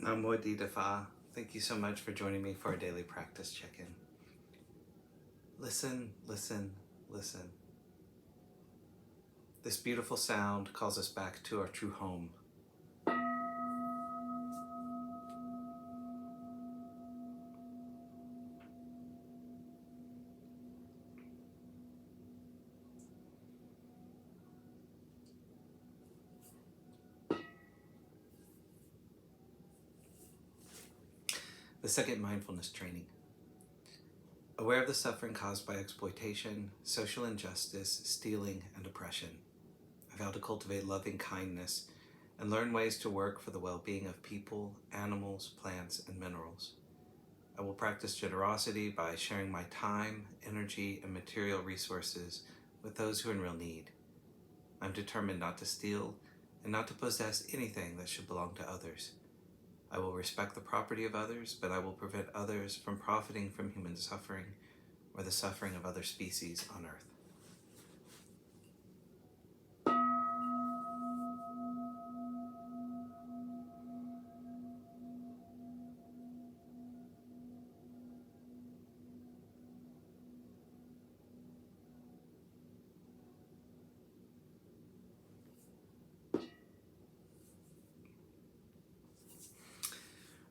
Namo. Thank you so much for joining me for our daily practice check-in. Listen, listen, listen. This beautiful sound calls us back to our true home. The second mindfulness training. Aware of the suffering caused by exploitation, social injustice, stealing, and oppression. I vow to cultivate loving kindness and learn ways to work for the well-being of people, animals, plants, and minerals. I will practice generosity by sharing my time, energy, and material resources with those who are in real need. I'm determined not to steal and not to possess anything that should belong to others. I will respect the property of others, but I will prevent others from profiting from human suffering or the suffering of other species on earth.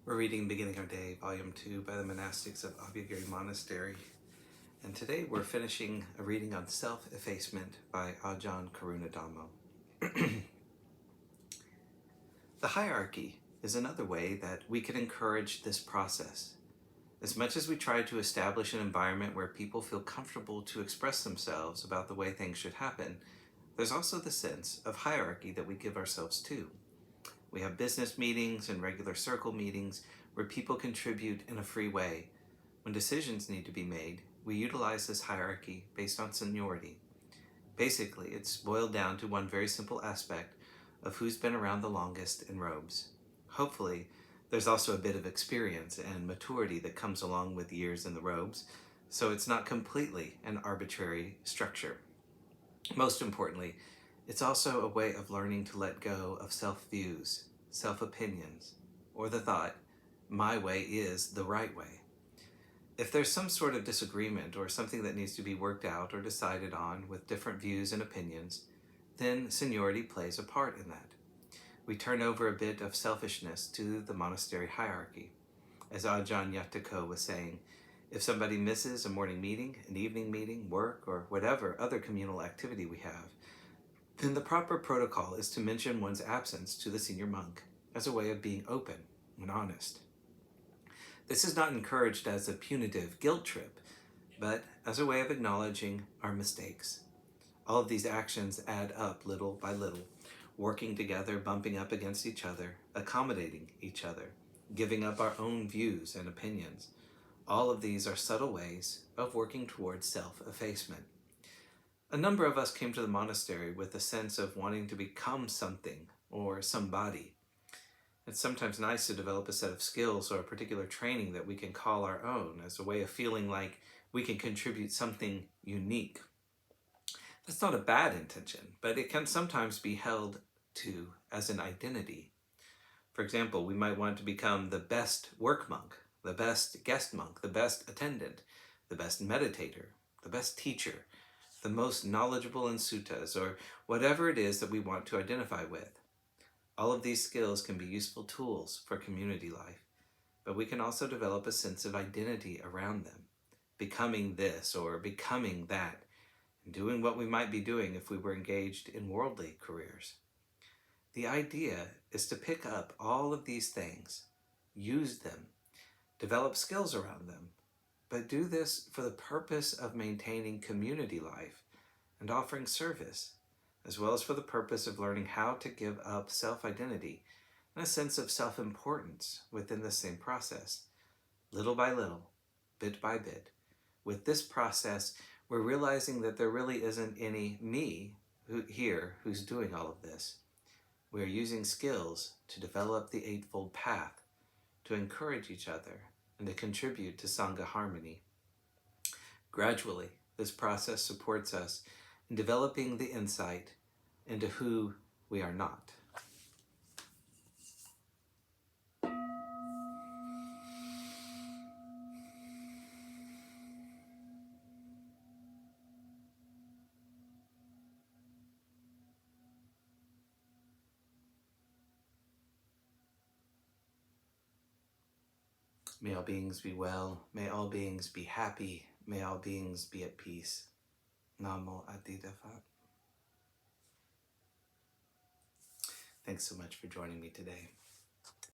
We're reading Beginning Our Day, Volume 2 by the monastics of Abhayagiri Monastery. And today we're finishing a reading on self-effacement by Ajahn Karuna Dhammo. The hierarchy is another way that we can encourage this process. As much as we try to establish an environment where people feel comfortable to express themselves about the way things should happen, there's also the sense of hierarchy that we give ourselves to. We have business meetings and regular circle meetings where people contribute in a free way. When decisions need to be made, we utilize this hierarchy based on seniority. Basically, it's boiled down to one very simple aspect of who's been around the longest in robes. Hopefully, there's also a bit of experience and maturity that comes along with years in the robes, so it's not completely an arbitrary structure. Most importantly, it's also a way of learning to let go of self-views, self-opinions, or the thought, my way is the right way. If there's some sort of disagreement or something that needs to be worked out or decided on with different views and opinions, then seniority plays a part in that. We turn over a bit of selfishness to the monastery hierarchy. As Ajahn Yatthako was saying, if somebody misses a morning meeting, an evening meeting, work, or whatever other communal activity we have, then the proper protocol is to mention one's absence to the senior monk as a way of being open and honest. This is not encouraged as a punitive guilt trip, but as a way of acknowledging our mistakes. All of these actions add up little by little, working together, bumping up against each other, accommodating each other, giving up our own views and opinions. All of these are subtle ways of working towards self-effacement. A number of us came to the monastery with a sense of wanting to become something or somebody. It's sometimes nice to develop a set of skills or a particular training that we can call our own as a way of feeling like we can contribute something unique. That's not a bad intention, but it can sometimes be held to as an identity. For example, we might want to become the best work monk, the best guest monk, the best attendant, the best meditator, the best teacher, the most knowledgeable in suttas, or whatever it is that we want to identify with. All of these skills can be useful tools for community life, but we can also develop a sense of identity around them, becoming this or becoming that, and doing what we might be doing if we were engaged in worldly careers. The idea is to pick up all of these things, use them, develop skills around them, but do this for the purpose of maintaining community life and offering service, as well as for the purpose of learning how to give up self-identity and a sense of self-importance within the same process. Little by little, bit by bit, with this process, we're realizing that there really isn't any me who's doing all of this. We're using skills to develop the Eightfold Path, to encourage each other, and to contribute to Sangha harmony. Gradually, this process supports us in developing the insight into who we are not. May all beings be well. May all beings be happy. May all beings be at peace. Namo Adida Phat. Thanks so much for joining me today.